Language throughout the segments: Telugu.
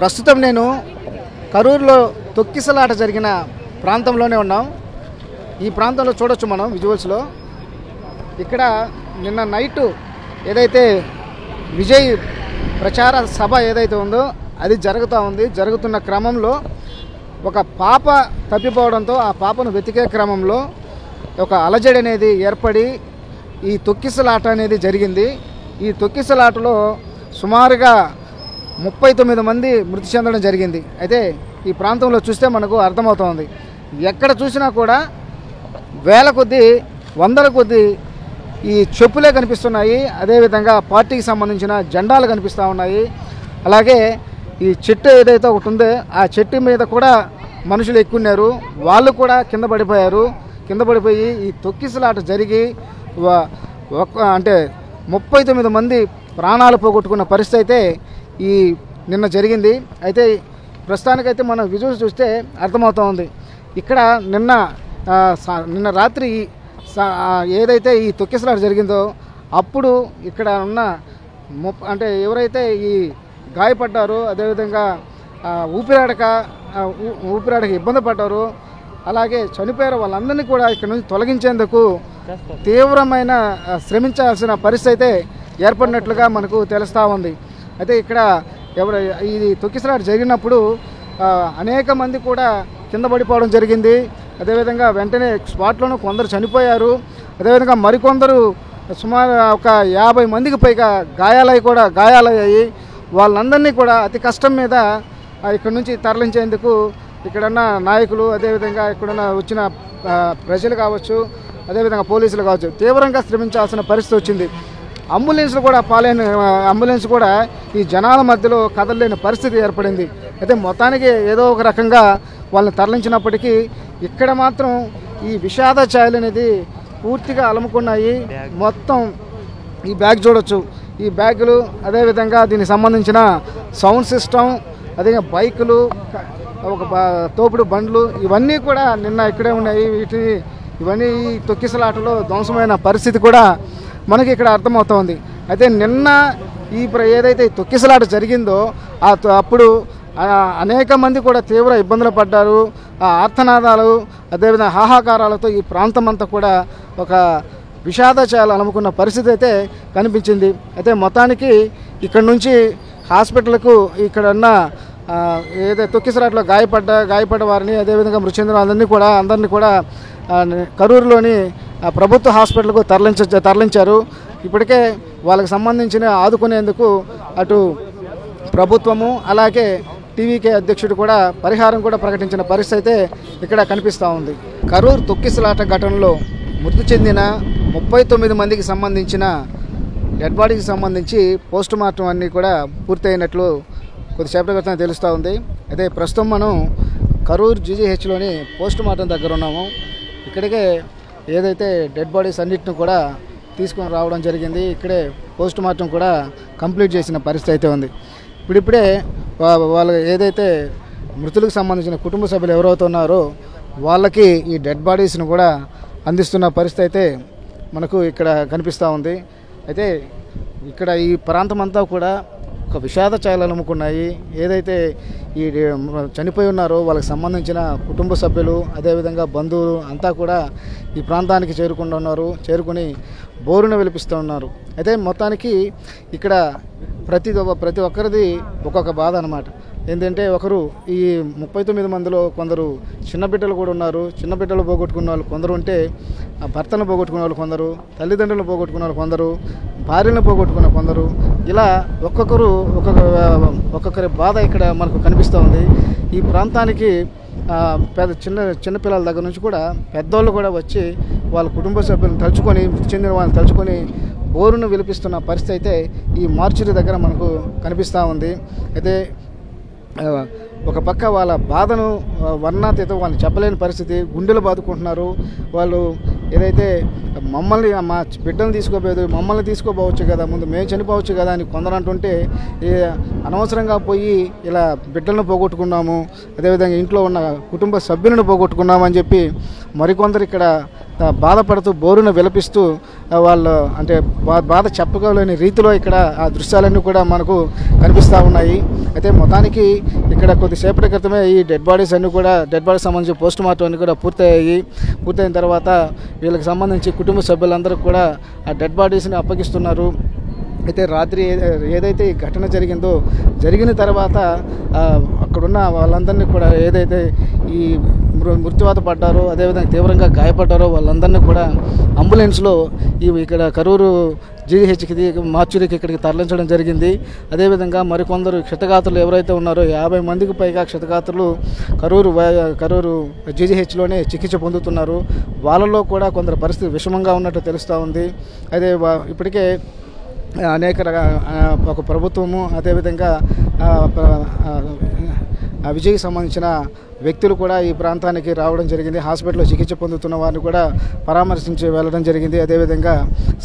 ప్రస్తుతం నేను కరూరులో తొక్కిసలాట జరిగిన ప్రాంతంలోనే ఉన్నాం. ఈ ప్రాంతంలో చూడొచ్చు మనం విజువల్స్లో. ఇక్కడ నిన్న నైటు ఏదైతే విజయ్ ప్రచార సభ ఏదైతే ఉందో అది జరుగుతున్న క్రమంలో ఒక పాప తప్పిపోవడంతో ఆ పాపను వెతికే క్రమంలో ఒక అలజడి అనేది ఏర్పడి ఈ తొక్కిసలాట అనేది జరిగింది. ఈ తొక్కిసలాటలో సుమారుగా 39 మంది మృతి చెందడం జరిగింది. అయితే ఈ ప్రాంతంలో చూస్తే మనకు అర్థమవుతోంది, ఎక్కడ చూసినా కూడా వేల కొద్దీ వందల కొద్దీ ఈ చెప్పులే కనిపిస్తున్నాయి. అదేవిధంగా పార్టీకి సంబంధించిన జెండాలు కనిపిస్తూ ఉన్నాయి. అలాగే ఈ చెట్టు ఏదైతే ఒకటి ఉందో ఆ చెట్టు మీద కూడా మనుషులు ఎక్కున్నారు, వాళ్ళు కూడా కింద పడిపోయారు. కింద పడిపోయి ఈ తొక్కిసలాట జరిగి అంటే 39 మంది ప్రాణాలు పోగొట్టుకున్న పరిస్థితి అయితే ఈ నిన్న జరిగింది. అయితే ప్రస్తుతానికైతే మనం విజువల్స్ చూస్తే అర్థమవుతూ ఉంది. ఇక్కడ నిన్న రాత్రి ఏదైతే ఈ తొక్కిసలాట జరిగిందో అప్పుడు ఇక్కడ ఉన్న అంటే ఎవరైతే ఈ గాయపడ్డారో, అదేవిధంగా ఊపిరాడక ఇబ్బంది పడ్డారో, అలాగే చనిపోయారు వాళ్ళందరినీ కూడా ఇక్కడ నుంచి తొలగించేందుకు తీవ్రమైన శ్రమించాల్సిన పరిస్థితి అయితే ఏర్పడినట్లుగా మనకు తెలుస్తూ ఉంది. అయితే ఇక్కడ ఇది తొక్కిసలాట జరిగినప్పుడు అనేక మంది కూడా కింద పడిపోవడం జరిగింది. అదేవిధంగా వెంటనే స్పాట్లోనూ కొందరు చనిపోయారు. అదేవిధంగా మరికొందరు సుమారు ఒక 50 మందికి పైగా గాయాలయ్యాయి. వాళ్ళందరినీ కూడా అతి కష్టం మీద ఇక్కడ నుంచి తరలించేందుకు ఇక్కడున్న నాయకులు, అదేవిధంగా ఇక్కడున్న వచ్చిన ప్రజలు కావచ్చు, అదేవిధంగా పోలీసులు కావచ్చు, తీవ్రంగా శ్రమించాల్సిన పరిస్థితి వచ్చింది. అంబులెన్స్ కూడా ఈ జనాల మధ్యలో కదలలేని పరిస్థితి ఏర్పడింది. అయితే మొత్తానికి ఏదో ఒక రకంగా వాళ్ళని తరలించినప్పటికీ ఇక్కడ మాత్రం ఈ విషాద ఛాయలు అనేది పూర్తిగా అలముకున్నాయి. మొత్తం ఈ బ్యాగ్ చూడొచ్చు, ఈ బ్యాగులు, అదేవిధంగా దీనికి సంబంధించిన సౌండ్ సిస్టమ్, అదే బైకులు, ఒక తోపుడు బండ్లు, ఇవన్నీ కూడా నిన్న ఇక్కడే ఉన్నాయి. ఇవన్నీ ఈ తొక్కిసలాటలో ధ్వంసమైన పరిస్థితి కూడా మనకి ఇక్కడ అర్థమవుతోంది. అయితే నిన్న ఏదైతే తొక్కిసలాట జరిగిందో అప్పుడు అనేక మంది కూడా తీవ్ర ఇబ్బందులు పడ్డారు. ఆర్తనాదాలు, అదేవిధంగా హాహాకారాలతో ఈ ప్రాంతం అంతా కూడా ఒక విషాదచాలు అలుముకున్న పరిస్థితి అయితే కనిపించింది. అయితే మొత్తానికి ఇక్కడ నుంచి హాస్పిటల్కు ఇక్కడ ఉన్న ఏదైతే తొక్కిసలాటలో గాయపడ్డ వారిని, అదేవిధంగా మృతి చెందిన అందరినీ కూడా కరూరులోని ప్రభుత్వ హాస్పిటల్కు తరలించారు. ఇప్పటికే వాళ్ళకి సంబంధించిన ఆదుకునేందుకు అటు ప్రభుత్వము, అలాగే టీవీకే అధ్యక్షుడు కూడా పరిహారం కూడా ప్రకటించిన పరిస్థితి అయితే ఇక్కడ కనిపిస్తూ ఉంది. కరూరు తొక్కిసలాట ఘటనలో మృతి చెందిన 39 మందికి సంబంధించిన డెడ్ బాడీకి సంబంధించి పోస్ట్ మార్టం అన్నీ కూడా పూర్తయినట్లు కొద్దిసేపటి క్రితం తెలుస్తూ ఉంది. అయితే ప్రస్తుతం మనం కరూరు జీజీహెచ్లోని పోస్ట్ మార్టం దగ్గర ఉన్నాము. ఇక్కడికే ఏదైతే డెడ్ బాడీస్ అన్నిటిని కూడా తీసుకొని రావడం జరిగింది. ఇక్కడే పోస్ట్ మార్టం కూడా కంప్లీట్ చేసిన పరిస్థితి అయితే ఉంది. ఇప్పుడిప్పుడే వాళ్ళు ఏదైతే మృతులకు సంబంధించిన కుటుంబ సభ్యులు ఎవరైతే ఉన్నారో వాళ్ళకి ఈ డెడ్ బాడీస్ను కూడా అందిస్తున్న పరిస్థితి అయితే మనకు ఇక్కడ కనిపిస్తూ ఉంది. అయితే ఇక్కడ ఈ ప్రాంతం అంతా కూడా ఒక విషాద ఛాయలు అలుముకున్నాయి. ఏదైతే ఈ చనిపోయి ఉన్నారో వాళ్ళకి సంబంధించిన కుటుంబ సభ్యులు, అదేవిధంగా బంధువులు అంతా కూడా ఈ ప్రాంతానికి చేరుకుని బోరున విలిపిస్తూ ఉన్నారు. అయితే మొత్తానికి ఇక్కడ ప్రతి ఒక్కరిది ఒక్కొక్క బాధ అన్నమాట. ఏంటంటే ఒకరు ఈ 39 మందిలో కొందరు చిన్న బిడ్డలు కూడా ఉన్నారు. చిన్న బిడ్డలు పోగొట్టుకున్న వాళ్ళు కొందరు ఉంటే, భర్తను పోగొట్టుకున్న వాళ్ళు కొందరు, తల్లిదండ్రులను పోగొట్టుకున్న వాళ్ళు కొందరు, భార్యను పోగొట్టుకున్న కొందరు, ఇలా ఒక్కొక్కరి బాధ ఇక్కడ మనకు కనిపిస్తూ ఉంది. ఈ ప్రాంతానికి చిన్న పిల్లల దగ్గర నుంచి కూడా పెద్దోళ్ళు కూడా వచ్చి వాళ్ళ కుటుంబ సభ్యులను తలుచుకొని, మృతి చెందిన వాళ్ళని తలుచుకొని బోరును విలిపిస్తున్న పరిస్థితి అయితే ఈ మార్చురీ దగ్గర మనకు కనిపిస్తూ ఉంది. అయితే ఒక పక్క వాళ్ళ బాధను వర్ణాతీతం వాళ్ళని చెప్పలేని పరిస్థితి, గుండెలు బాదుకుంటున్నారు. వాళ్ళు ఏదైతే మమ్మల్ని, మా బిడ్డను తీసుకోపోయేది, మమ్మల్ని తీసుకోపోవచ్చు కదా, ముందు మేము చనిపోవచ్చు కదా అని కొందరు అంటుంటే, అనవసరంగా పోయి ఇలా బిడ్డలను పోగొట్టుకున్నాము, అదేవిధంగా ఇంట్లో ఉన్న కుటుంబ సభ్యులను పోగొట్టుకున్నాము అని చెప్పి మరికొందరు ఇక్కడ బాధపడుతూ బోరున విలపిస్తూ వాళ్ళు అంటే బాధ చెప్పుకోలేని రీతిలో ఇక్కడ ఆ దృశ్యాలన్నీ కూడా మనకు కనిపిస్తూ ఉన్నాయి. అయితే మొత్తానికి ఇక్కడ కొద్దిసేపటి క్రితమే ఈ డెడ్ బాడీస్ సంబంధించి పోస్ట్ మార్టం అన్ని కూడా పూర్తయిన తర్వాత వీళ్ళకి సంబంధించి కుటుంబ సభ్యులందరూ కూడా ఆ డెడ్ బాడీస్ని అప్పగిస్తున్నారు. అయితే రాత్రి ఏదైతే ఈ ఘటన జరిగిన తర్వాత అక్కడున్న వాళ్ళందరినీ కూడా ఏదైతే ఈ మృత్యువాత పడ్డారో అదేవిధంగా తీవ్రంగా గాయపడ్డారో వాళ్ళందరినీ కూడా అంబులెన్స్లో ఇక్కడ కరూరు జీహెచ్కి మార్చురీకి ఇక్కడికి తరలించడం జరిగింది. అదేవిధంగా మరికొందరు క్షతగాత్రులు ఎవరైతే ఉన్నారో 50 మందికి పైగా క్షతగాత్రులు కరూరు జీజీహెచ్లోనే చికిత్స పొందుతున్నారు. వాళ్ళలో కూడా కొందరు పరిస్థితి విషమంగా ఉన్నట్టు తెలుస్తూ ఉంది. అదే ఇప్పటికే అనేక ఒక ప్రభుత్వము అదేవిధంగా విజయ్కి సంబంధించిన వ్యక్తులు కూడా ఈ ప్రాంతానికి రావడం జరిగింది. హాస్పిటల్లో చికిత్స పొందుతున్న వారిని కూడా పరామర్శించి వెళ్ళడం జరిగింది. అదేవిధంగా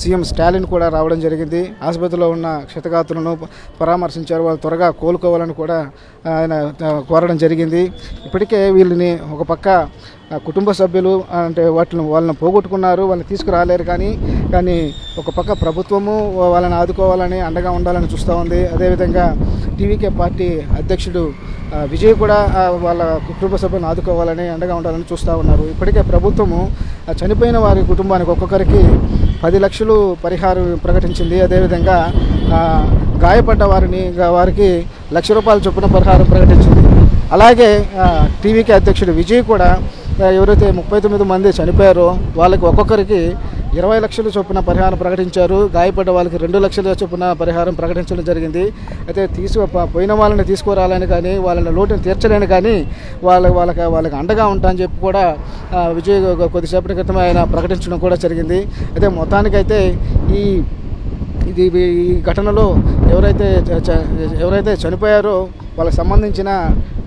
సీఎం స్టాలిన్ కూడా రావడం జరిగింది. ఆసుపత్రిలో ఉన్న క్షతగాత్రులను పరామర్శించారు. వాళ్ళు త్వరగా కోలుకోవాలని కూడా ఆయన కోరడం జరిగింది. ఇప్పటికే వీళ్ళని ఒక పక్క కుటుంబ సభ్యులు అంటే వాళ్ళని పోగొట్టుకున్నారు, వాళ్ళని తీసుకురాలేరు. కానీ ఒక పక్క ప్రభుత్వము వాళ్ళని ఆదుకోవాలని అండగా ఉండాలని చూస్తూ ఉంది. అదేవిధంగా టీవీకే పార్టీ అధ్యక్షుడు విజయ్ కూడా వాళ్ళ కుటుంబ సభ్యులను ఆదుకోవాలని అండగా ఉండాలని చూస్తూ ఉన్నారు. ఇప్పటికే ప్రభుత్వము చనిపోయిన వారి కుటుంబానికి ఒక్కొక్కరికి 10 లక్షలు పరిహారం ప్రకటించింది. అదేవిధంగా గాయపడ్డ వారికి ₹1,00,000 చొప్పున పరిహారం ప్రకటించింది. అలాగే టీవీకే అధ్యక్షుడు విజయ్ కూడా ఎవరైతే 39 మంది చనిపోయారో వాళ్ళకి ఒక్కొక్కరికి 20 లక్షల చొప్పున పరిహారం ప్రకటించారు. గాయపడ్డ వాళ్ళకి 2 లక్షల చొప్పున పరిహారం ప్రకటించడం జరిగింది. అయితే పోయిన వాళ్ళని తీసుకురాలని కానీ వాళ్ళని లోటుని తీర్చలేని కానీ వాళ్ళకి అండగా ఉంటా అని చెప్పి కూడా విజయ్ కొద్దిసేపటి క్రితం ఆయన ప్రకటించడం కూడా జరిగింది. అయితే మొత్తానికైతే ఈ ఘటనలో ఎవరైతే చనిపోయారో వాళ్ళకి సంబంధించిన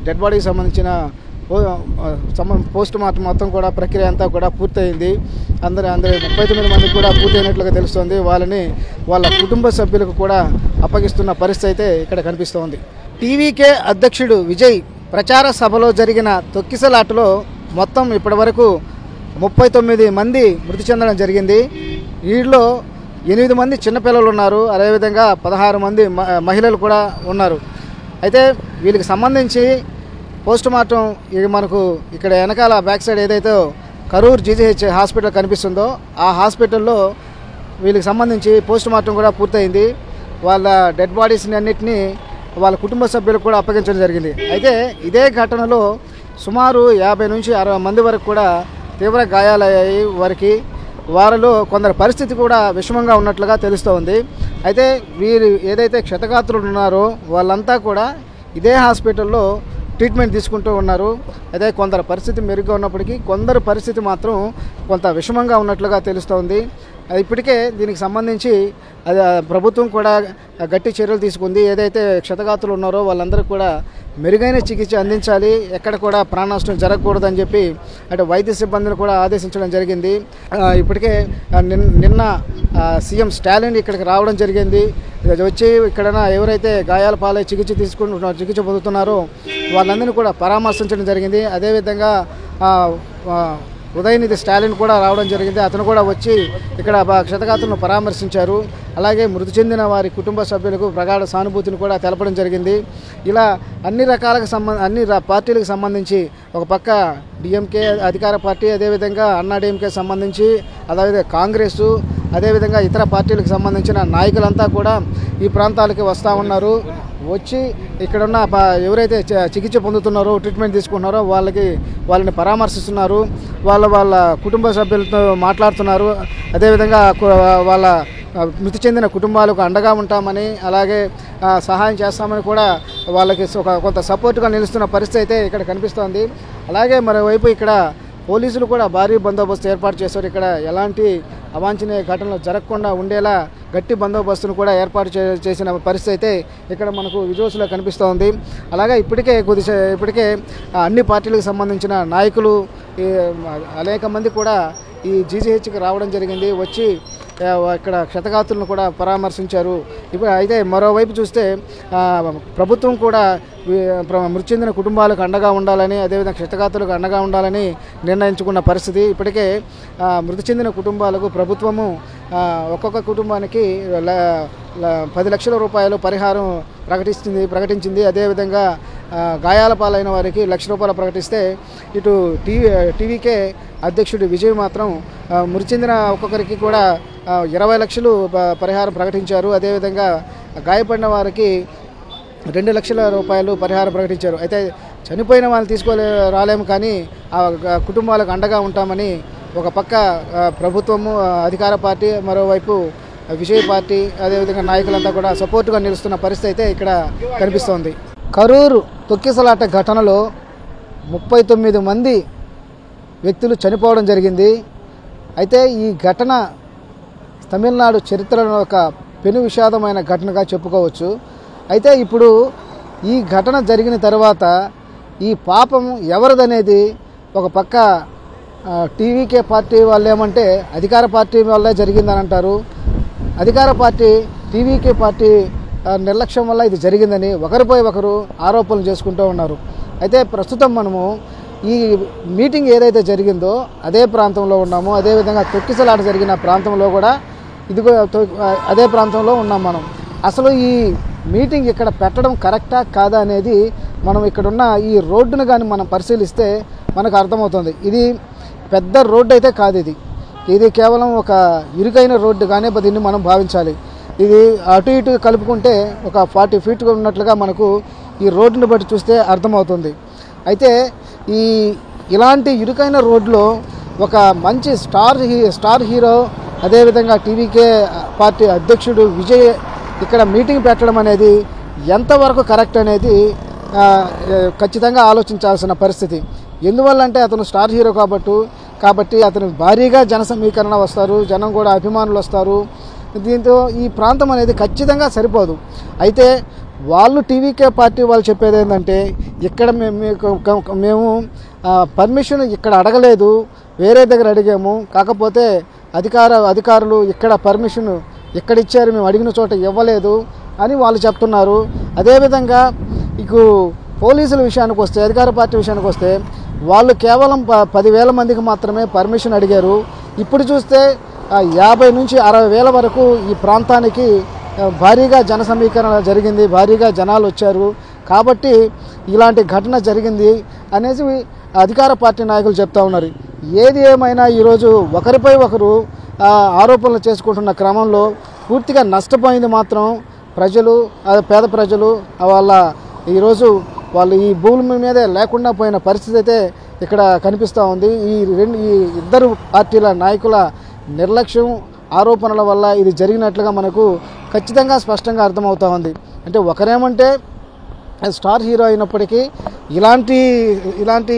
డెడ్ బాడీకి సంబంధించిన పోస్ట్ మార్టం మొత్తం కూడా ప్రక్రియ అంతా కూడా పూర్తయింది. అందరూ 39 మందికి కూడా పూర్తయినట్లుగా తెలుస్తోంది. వాళ్ళ కుటుంబ సభ్యులకు కూడా అప్పగిస్తున్న పరిస్థితి అయితే ఇక్కడ కనిపిస్తోంది. టీవీకే అధ్యక్షుడు విజయ్ ప్రచార సభలో జరిగిన తొక్కిసలాటలో మొత్తం ఇప్పటివరకు 39 మంది మృతి చెందడం జరిగింది. వీళ్ళలో 8 మంది చిన్నపిల్లలు ఉన్నారు. అదేవిధంగా 16 మంది మహిళలు కూడా ఉన్నారు. అయితే వీళ్ళకి సంబంధించి పోస్ట్ మార్టం మనకు ఇక్కడ వెనకాల బ్యాక్ సైడ్ ఏదైతే కరూర్ జీజీహెచ్ హాస్పిటల్ కనిపిస్తుందో ఆ హాస్పిటల్లో వీళ్ళకి సంబంధించి పోస్ట్ మార్టం కూడా పూర్తయింది. వాళ్ళ డెడ్ బాడీస్ని అన్నిటినీ వాళ్ళ కుటుంబ సభ్యులకు కూడా అప్పగించడం జరిగింది. అయితే ఇదే ఘటనలో సుమారు 50 నుంచి 60 మంది వరకు కూడా తీవ్ర గాయాలయ్యాయి. వారిలో కొందరు పరిస్థితి కూడా విషమంగా ఉన్నట్లుగా తెలుస్తూ ఉంది. అయితే వీరు ఏదైతే క్షతగాత్రులు ఉన్నారో వాళ్ళంతా కూడా ఇదే హాస్పిటల్లో ట్రీట్మెంట్ తీసుకుంటూ ఉన్నారు. అదే కొందరు పరిస్థితి మెరుగ్గా ఉన్నప్పటికీ కొందరు పరిస్థితి మాత్రం కొంత విషమంగా ఉన్నట్లుగా తెలుస్తోంది. ఇప్పటికే దీనికి సంబంధించి ప్రభుత్వం కూడా గట్టి చర్యలు తీసుకుంది. ఏదైతే క్షతగాత్రులు ఉన్నారో వాళ్ళందరికీ కూడా మెరుగైన చికిత్స అందించాలి, ఎక్కడ కూడా ప్రాణ నష్టం జరగకూడదని చెప్పి అంటే వైద్య సిబ్బందిని కూడా ఆదేశించడం జరిగింది. ఇప్పటికే నిన్న సీఎం స్టాలిన్ ఇక్కడికి రావడం జరిగింది. వచ్చి ఇక్కడ ఎవరైతే గాయాల పాలై చికిత్స పొందుతున్నారో వాళ్ళందరినీ కూడా పరామర్శించడం జరిగింది. అదేవిధంగా ఉదయనిధి స్టాలిన్ కూడా రావడం జరిగింది. అతను కూడా వచ్చి ఇక్కడ క్షతగాత్రులను పరామర్శించారు. అలాగే మృతి చెందిన వారి కుటుంబ సభ్యులకు ప్రగాఢ సానుభూతిని కూడా తెలపడం జరిగింది. ఇలా అన్ని పార్టీలకు సంబంధించి ఒక పక్క డిఎంకే అధికార పార్టీ, అదేవిధంగా అన్నాడీఎంకే సంబంధించి, అదేవిధంగా కాంగ్రెస్, అదేవిధంగా ఇతర పార్టీలకు సంబంధించిన నాయకులంతా కూడా ఈ ప్రాంతాలకి వస్తూ ఉన్నారు. వచ్చి ఇక్కడున్న ఎవరైతే చికిత్స పొందుతున్నారో ట్రీట్మెంట్ తీసుకుంటున్నారో వాళ్ళని పరామర్శిస్తున్నారు. వాళ్ళ కుటుంబ సభ్యులతో మాట్లాడుతున్నారు. అదేవిధంగా వాళ్ళ మృతి చెందిన కుటుంబాలకు అండగా ఉంటామని అలాగే సహాయం చేస్తామని కూడా వాళ్ళకి కొంత సపోర్ట్గా నిలుస్తున్న పరిస్థితి అయితే ఇక్కడ కనిపిస్తోంది. అలాగే మరోవైపు ఇక్కడ పోలీసులు కూడా భారీ బందోబస్తు ఏర్పాటు చేశారు. ఇక్కడ ఎలాంటి అవాంఛనీయ ఘటనలు జరగకుండా ఉండేలా గట్టి బందోబస్తును కూడా ఏర్పాటు చేసిన పరిస్థితి అయితే ఇక్కడ మనకు విజువల్స్లో కనిపిస్తోంది. అలాగే ఇప్పటికే అన్ని పార్టీలకు సంబంధించిన నాయకులు అనేక మంది కూడా ఈ జీజీహెచ్కి రావడం జరిగింది. వచ్చి ఇక్కడ క్షతగాతులను కూడా పరామర్శించారు. ఇప్పుడు అయితే మరోవైపు చూస్తే ప్రభుత్వం కూడా మృతి చెందిన కుటుంబాలకు అండగా ఉండాలని, అదేవిధంగా క్షతగాతులకు అండగా ఉండాలని నిర్ణయించుకున్న పరిస్థితి. ఇప్పటికే మృతి చెందిన కుటుంబాలకు ప్రభుత్వము ఒక్కొక్క కుటుంబానికి 10 లక్షల రూపాయలు పరిహారం ప్రకటించింది. అదేవిధంగా గాయాల పాలైన వారికి 1 లక్ష రూపాయలు ప్రకటిస్తే, ఇటు టీవీకే అధ్యక్షుడు విజయ్ మాత్రం మృతి చెందిన ఒక్కొక్కరికి కూడా 20 లక్షలు పరిహారం ప్రకటించారు. అదేవిధంగా గాయపడిన వారికి 2 లక్షల రూపాయలు పరిహారం ప్రకటించారు. అయితే చనిపోయిన వాళ్ళని రాలేము, కానీ ఆ కుటుంబాలకు అండగా ఉంటామని ఒక పక్క ప్రభుత్వము, అధికార పార్టీ, మరోవైపు విజయ్ పార్టీ, అదేవిధంగా నాయకులంతా కూడా సపోర్టుగా నిలుస్తున్న పరిస్థితి అయితే ఇక్కడ కనిపిస్తోంది. కరూరు తొక్కిసలాట ఘటనలో 39 మంది వ్యక్తులు చనిపోవడం జరిగింది. అయితే ఈ ఘటన తమిళనాడు చరిత్రలో ఒక పెను విషాదమైన ఘటనగా చెప్పుకోవచ్చు. అయితే ఇప్పుడు ఈ ఘటన జరిగిన తర్వాత ఈ పాపం ఎవరిదనేది ఒక పక్క టీవీకే పార్టీ వాళ్ళు ఏమంటే అధికార పార్టీ వల్లే జరిగిందని అంటారు. అధికార పార్టీ టీవీకే పార్టీ నిర్లక్ష్యం వల్ల ఇది జరిగిందని ఒకరిపై ఒకరు ఆరోపణలు చేసుకుంటూ ఉన్నారు. అయితే ప్రస్తుతం మనము ఈ మీటింగ్ ఏదైతే జరిగిందో అదే ప్రాంతంలో ఉన్నాము. అదేవిధంగా తొక్కిసలాట జరిగిన ప్రాంతంలో కూడా అదే ప్రాంతంలో ఉన్నాం మనం. అసలు ఈ మీటింగ్ ఇక్కడ పెట్టడం కరెక్టా కాదా అనేది మనం ఇక్కడున్న ఈ రోడ్డును కానీ మనం పరిశీలిస్తే మనకు అర్థమవుతుంది. ఇది పెద్ద రోడ్డు అయితే కాదు, ఇది కేవలం ఒక ఇరుకైన రోడ్డు కానీ దీన్ని మనం భావించాలి. ఇది అటు ఇటు కలుపుకుంటే ఒక 40 ఫీట్ ఉన్నట్లుగా మనకు ఈ రోడ్డును బట్టి చూస్తే అర్థమవుతుంది. అయితే ఇలాంటి ఇరుకైన రోడ్లో ఒక మంచి స్టార్ హీరో, అదేవిధంగా టీవీకే పార్టీ అధ్యక్షుడు విజయ్ ఇక్కడ మీటింగ్ పెట్టడం అనేది ఎంతవరకు కరెక్ట్ అనేది ఖచ్చితంగా ఆలోచించాల్సిన పరిస్థితి. ఎందువల్లంటే అతను స్టార్ హీరో కాబట్టి అతను భారీగా జన సమీకరణ వస్తారు, జనం కూడా అభిమానులు వస్తారు. దీంతో ఈ ప్రాంతం అనేది ఖచ్చితంగా సరిపోదు. అయితే వాళ్ళు టీవీకే పార్టీ వాళ్ళు చెప్పేది ఏంటంటే, ఇక్కడ మేము పర్మిషన్ ఇక్కడ అడగలేదు, వేరే దగ్గర అడిగాము, కాకపోతే అధికారులు ఇక్కడ పర్మిషన్ ఎక్కడ ఇచ్చారు, మేము అడిగిన చోట ఇవ్వలేదు అని వాళ్ళు చెప్తున్నారు. అదేవిధంగా ఇకు పోలీసుల విషయానికి వస్తే, అధికార పార్టీ విషయానికి వస్తే, వాళ్ళు కేవలం 10,000 మందికి మాత్రమే పర్మిషన్ అడిగారు. ఇప్పుడు చూస్తే 50 నుంచి 60,000 వరకు ఈ ప్రాంతానికి భారీగా జన సమీకరణ జరిగింది, భారీగా జనాలు వచ్చారు. కాబట్టి ఇలాంటి ఘటన జరిగింది అనేసి అధికార పార్టీ నాయకులు చెప్తా ఉన్నారు. ఏది ఏమైనా ఈరోజు ఒకరిపై ఒకరు ఆరోపణలు చేసుకుంటున్న క్రమంలో పూర్తిగా నష్టపోయింది మాత్రం ప్రజలు, పేద ప్రజలు. ఈరోజు వాళ్ళు ఈ భూమి మీదే లేకుండా పోయిన పరిస్థితి అయితే ఇక్కడ కనిపిస్తూ ఉంది. ఈ ఇద్దరు పార్టీల నాయకుల నిర్లక్ష్యం, ఆరోపణల వల్ల ఇది జరిగినట్లుగా మనకు ఖచ్చితంగా స్పష్టంగా అర్థమవుతూ ఉంది. అంటే ఒకరేమంటే స్టార్ హీరో అయినప్పటికీ ఇలాంటి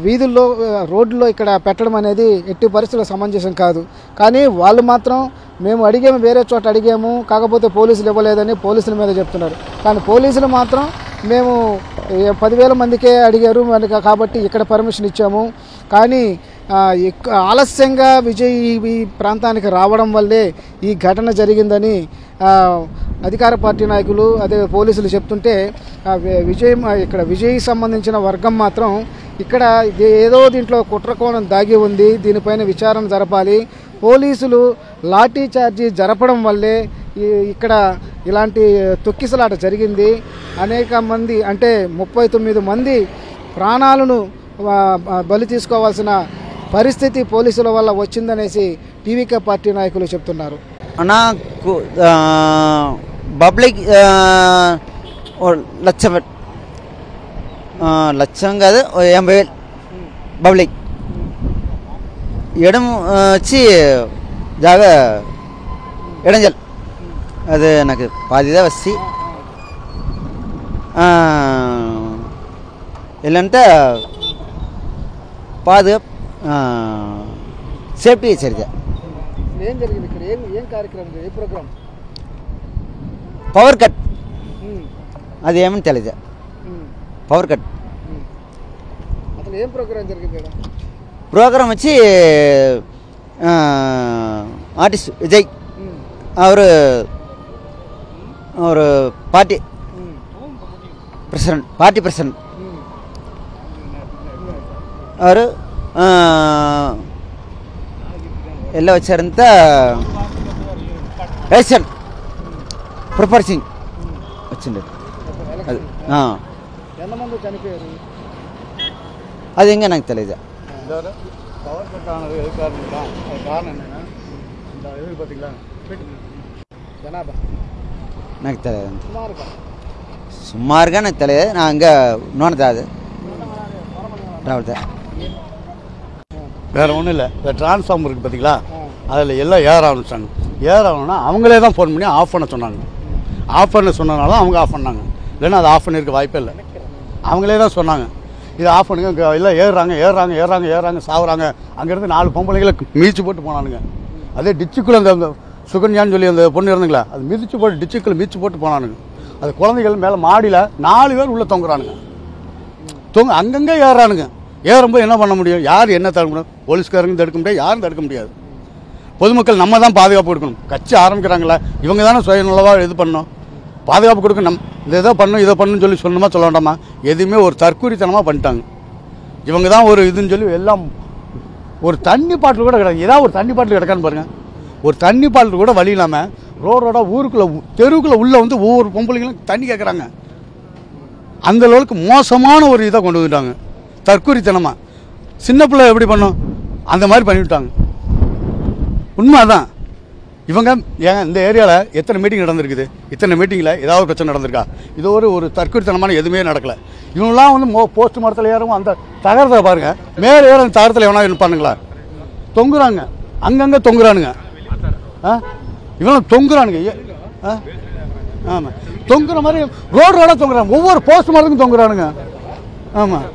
వీధుల్లో, రోడ్లలో ఇక్కడ పెట్టడం అనేది ఎట్టి పరిస్థితుల్లో సమంజసం కాదు. కానీ వాళ్ళు మాత్రం మేము అడిగాము, వేరే చోట అడిగాము, కాకపోతే పోలీసులు ఇవ్వలేదని పోలీసుల మీద చెప్తున్నారు. కానీ పోలీసులు మాత్రం మేము 10,000 మందికే అడిగారు కాబట్టి ఇక్కడ పర్మిషన్ ఇచ్చాము, కానీ ఆలస్యంగా విజయ్ ఈ ప్రాంతానికి రావడం వల్లే ఈ ఘటన జరిగిందని అధికార పార్టీ నాయకులు, అదే పోలీసులు చెప్తుంటే, విజయ్ సంబంధించిన వర్గం మాత్రం ఇక్కడ ఏదో దీంట్లో కుట్రకోణం దాగి ఉంది, దీనిపైన విచారణ జరపాలి, పోలీసులు లాఠీ చార్జీ జరపడం వల్లే ఇక్కడ ఇలాంటి తొక్కిసలాట జరిగింది, అనేక మంది అంటే 39 మంది ప్రాణాలను బలి తీసుకోవాల్సిన పరిస్థితి పోలీసుల వల్ల వచ్చిందనేసి టీవీకే పార్టీ నాయకులు చెప్తున్నారు. నాకు పబ్లిక్ లక్షం కాదు 80,000 పబ్లిక్ ఎడం వచ్చి జాగా ఎడంజల్ அது எனக்கு பாதி தான் வசி இல்லைன்ட்டு பாதுகாப்பு సేఫ్టీ సరిగా ఏం జరిగింది ఇక్కడ? ఏం కార్యక్రమం, ఏ ప్రోగ్రామ్? పవర్ కట్, అది ఏమని తెలియదు. పవర్ కట్ అసలు ఏం ప్రోగ్రామ్ జరిగింది? ప్రోగ్రామ్ వచ్చి ஆர்டிஸ்ட் விஜய் அவர் ஒரு பார்ட்டி பிரசிடென்ட் ಅವರು ಎಲ್ಲ వచ్చారంత ఎలక్షన్ ప్రొపర్సింగ్ వచ్చింది అది ఎంతమంది చనిపోయారు అది ఇంకా నాకు తెలియదు పవర్ కట్ ఆనது కారణం பார்த்தீங்களா జనాభా నాకు తెలియదు సుమారుగా నాకు తెలియదు నా ఇంకా నోనదా அது வேறு ஒன்றும் இல்லை இந்த டிரான்ஸ்ஃபார்மர் இருக்குது பார்த்தீங்களா அதில் எல்லாம் ஏற ஆரம்பிச்சிட்டாங்க ஆகணும்னா அவங்களே தான் ஃபோன் பண்ணி ஆஃப் பண்ண சொன்னாங்க ஆஃப் பண்ண சொன்னனால அவங்க ஆஃப் பண்ணாங்க இல்லைன்னா அது ஆஃப் பண்ணியிருக்க வாய்ப்பே இல்லை அவங்களே தான் சொன்னாங்க இது ஆஃப் பண்ணுங்க எல்லாம் ஏறுறாங்க சாவுறாங்க அங்கேருந்து 4 பொம்பளைங்களை மிதிச்சு போட்டு போனானுங்க அதே டிச்சுக்குள்ளே அந்த சுகன்யான்னு சொல்லி அந்த பொண்ணு இருந்துங்களா அது மிதிச்சு போட்டு டிச்சுக்குள்ளே மிதிச்சு போட்டு போனானுங்க அது குழந்தைகள் மேலே மாடியில் 4 பேர் உள்ளே தொங்குறானுங்க அங்கங்கே ஏறானுங்க ஏறும்போது என்ன பண்ண முடியும் யார் என்ன தடுக்க முடியும் போலீஸ்காரங்க தடுக்க முடியாது யாரும் தடுக்க முடியாது பொதுமக்கள் நம்ம தான் பாதுகாப்பு கொடுக்கணும் கட்சி ஆரம்பிக்கிறாங்களா இவங்க தானே சுயநலவாக இது பண்ணணும் பாதுகாப்பு கொடுக்கணும் இதை பண்ணணும்னு சொல்லி சொல்லணுமா சொல்ல வேண்டாமா எதுவுமே ஒரு தற்கூரித்தனமாக பண்ணிட்டாங்க இவங்க தான் ஒரு இதுன்னு சொல்லி எல்லாம் ஒரு தண்ணி பாட்டில் கூட கிடக்கு ஏதாவது ஒரு தண்ணி பாட்டில் கிடக்கான்னு பாருங்கள் ஒரு தண்ணி பாட்டில் கூட வழி இல்லாமல் ரோடோட ஊருக்குள்ளே தெருவுக்குள்ளே உள்ளே வந்து ஒவ்வொரு பொம்பளைங்களும் தண்ணி கேட்குறாங்க அந்த அளவுக்கு மோசமான ஒரு இதை கொண்டு வந்துட்டாங்க தற்கூரித்தனமாக சின்ன பிள்ளை எப்படி பண்ணோம் அந்த மாதிரி பண்ணிவிட்டாங்க உண்மை அதான் இவங்க ஏங்க இந்த ஏரியாவில் எத்தனை மீட்டிங் நடந்திருக்குது இத்தனை மீட்டிங்கில் ஏதாவது பிரச்சனை நடந்திருக்கா இது ஒரு தற்கூரித்தனமான எதுவுமே நடக்கலை இவங்களாம் வந்து போஸ்ட் மரத்தில் ஏறவும் அந்த தகரத்தில் பாருங்கள் மேலே ஏற அந்த தகரத்தில் எவனா இருப்பானுங்களா தொங்குறாங்க அங்கங்கே தொங்குறானுங்க இவங்களாம் தொங்குறானுங்க ஆமாம் தொங்குற மாதிரி ரோடாக தொங்குறாங்க ஒவ்வொரு போஸ்ட் மரத்துக்கும் தொங்குறானுங்க ஆமாம்